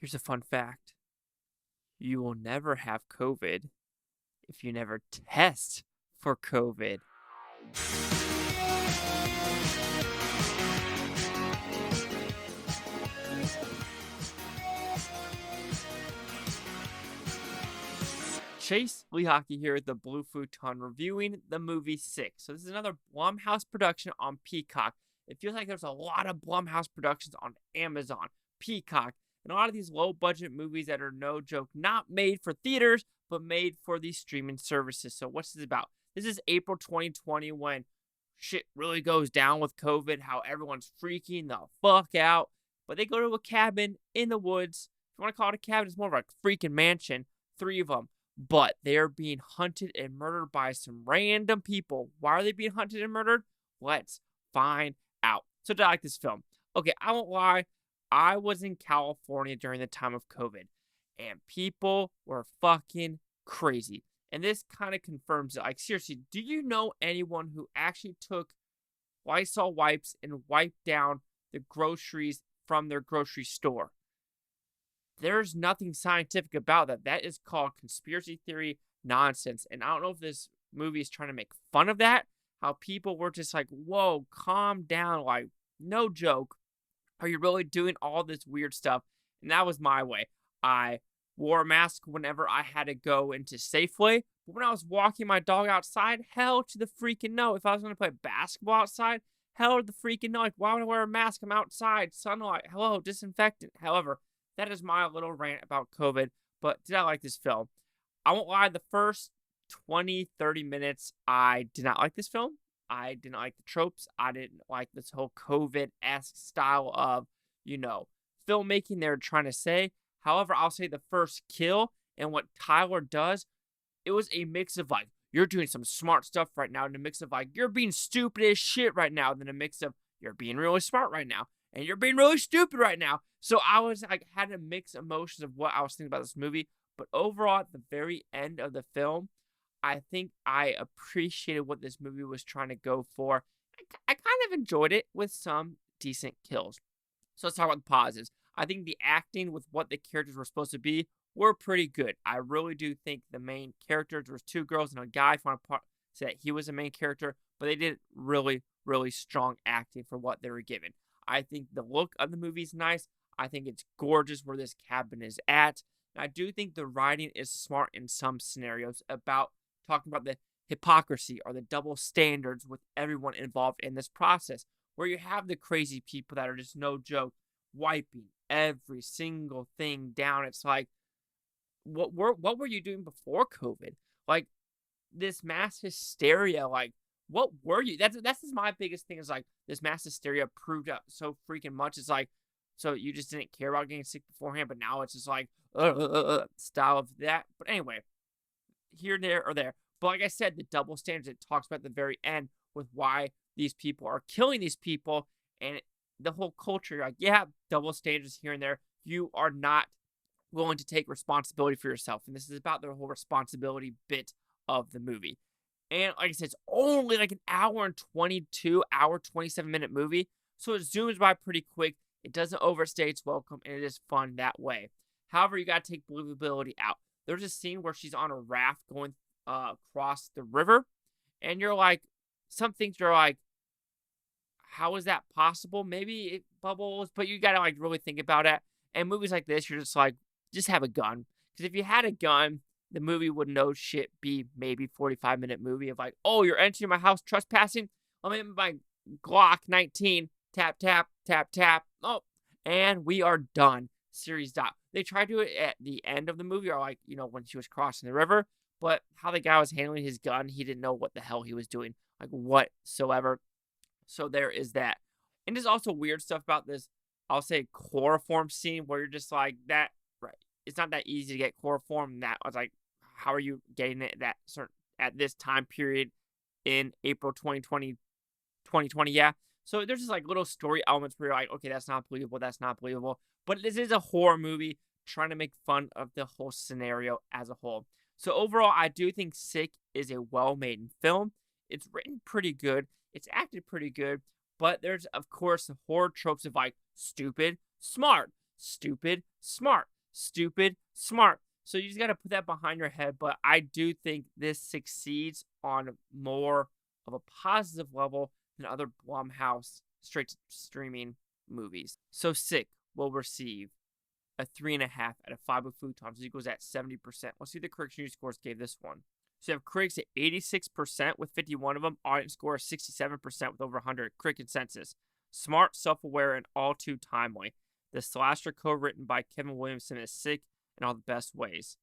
Here's a fun fact. You will never have COVID if you never test for COVID. Chase Lee Hockey here at the Blue Futon reviewing the movie 6. So this is another Blumhouse production on Peacock. It feels like there's a lot of Blumhouse productions on Amazon, Peacock, and a lot of these low-budget movies that are no joke, not made for theaters, but made for these streaming services. So what's this about? This is April 2020 when shit really goes down with COVID, how everyone's freaking the fuck out. But they go to a cabin in the woods. If you want to call it a cabin, it's more of a freaking mansion. 3 of them. But they're being hunted and murdered by some random people. Why are they being hunted and murdered? Let's find out. So did I like this film? Okay, I won't lie. I was in California during the time of COVID. And people were fucking crazy. And this kind of confirms it. Like, seriously, do you know anyone who actually took Lysol wipes and wiped down the groceries from their grocery store? There's nothing scientific about that. That is called conspiracy theory nonsense. And I don't know if this movie is trying to make fun of that. How people were just like, whoa, calm down. Like, no joke. Are you really doing all this weird stuff? And that was my way. I wore a mask whenever I had to go into Safeway. But when I was walking my dog outside, hell to the freaking no. If I was going to play basketball outside, hell to the freaking no. Like, why would I wear a mask? I'm outside. Sunlight. Hello, disinfectant. However, that is my little rant about COVID, but did I like this film? I won't lie, the first 20, 30 minutes, I did not like this film. I didn't like the tropes. I didn't like this whole COVID-esque style of, filmmaking they're trying to say. However, I'll say the first kill and what Tyler does, it was a mix of like, you're doing some smart stuff right now, and a mix of like, you're being stupid as shit right now, and then a mix of, you're being really smart right now, and you're being really stupid right now. So I was like, had a mixed emotions of what I was thinking about this movie. But overall, at the very end of the film, I think I appreciated what this movie was trying to go for. I kind of enjoyed it with some decent kills. So let's talk about the positives. I think the acting with what the characters were supposed to be were pretty good. I really do think the main characters, there was 2 girls and a guy, if you want to say that he was a main character, but they did really, really strong acting for what they were given. I think the look of the movie is nice. I think it's gorgeous where this cabin is at. And I do think the writing is smart in some scenarios about talking about the hypocrisy or the double standards with everyone involved in this process, where you have the crazy people that are just no joke, wiping every single thing down. It's like, what were you doing before COVID? Like, this mass hysteria, like, what were you? That's my biggest thing is like, this mass hysteria proved up so freaking much. It's like, so you just didn't care about getting sick beforehand, but now it's just like, style of that. But anyway, here, there, or there. But like I said, the double standards it talks about at the very end with why these people are killing these people and the whole culture. You're like, yeah, double standards here and there. You are not willing to take responsibility for yourself. And this is about the whole responsibility bit of the movie. And like I said, it's only like an hour and 27-minute movie. So it zooms by pretty quick. It doesn't overstay its welcome, and it is fun that way. However, you got to take believability out. There's a scene where she's on a raft going across the river, and you're like, some things you're like, how is that possible? Maybe it bubbles, but you got to like really think about it. And movies like this, you're just like, just have a gun. Because if you had a gun, the movie would no shit be maybe 45-minute movie of like, oh, you're entering my house trespassing? Let me my Glock 19, tap, tap, tap, tap. Oh, and we are done. Series dot. They tried to do it at the end of the movie, or like, when she was crossing the river, but how the guy was handling his gun, he didn't know what the hell he was doing, like whatsoever. So there is that. And there's also weird stuff about this, I'll say, chloroform scene where you're just like, that, right? It's not that easy to get chloroform. And that I was like, how are you getting it at this time period in April 2020? Yeah. So there's just like little story elements where you're like, okay, that's not believable. That's not believable. But this is a horror movie trying to make fun of the whole scenario as a whole. So overall, I do think Sick is a well-made film. It's written pretty good. It's acted pretty good. But there's, of course, the horror tropes of like stupid, smart, stupid, smart, stupid, smart. So you just got to put that behind your head. But I do think this succeeds on more of a positive level than other Blumhouse straight to streaming movies. So Sick will receive a 3.5 out of 5 with Futon, so equals at 70%. Let's see the critics' news scores gave this one. So you have critics at 86% with 51 of them. Audience score 67% with over 100. Critic consensus: smart, self-aware, and all too timely. The slasher co-written by Kevin Williamson is sick in all the best ways.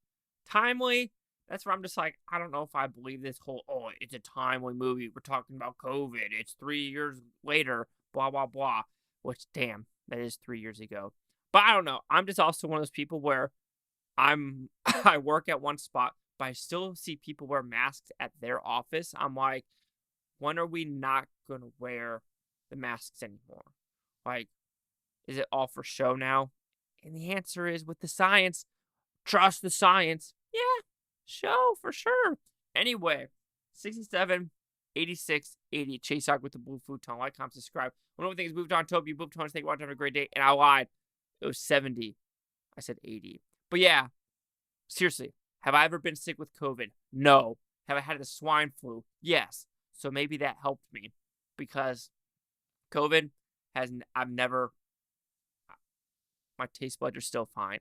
Timely, that's where I'm just like, I don't know if I believe this whole, oh, it's a timely movie. We're talking about COVID. It's 3 years later, blah, blah, blah. Which, damn, that is 3 years ago. But I don't know. I'm just also one of those people where I work at one spot, but I still see people wear masks at their office. I'm like, when are we not going to wear the masks anymore? Like, is it all for show now? And the answer is, with the science, trust the science. Yeah, show for sure. Anyway, 67, 86, 80. Chase Hawk with the blue futon. Like, comment, subscribe. One of the things moved on Toby. Moved on. Thank you. Have a great day. And I lied. It was 70. I said 80. But yeah, seriously, have I ever been sick with COVID? No. Have I had the swine flu? Yes. So maybe that helped me, because COVID has, my taste buds are still fine.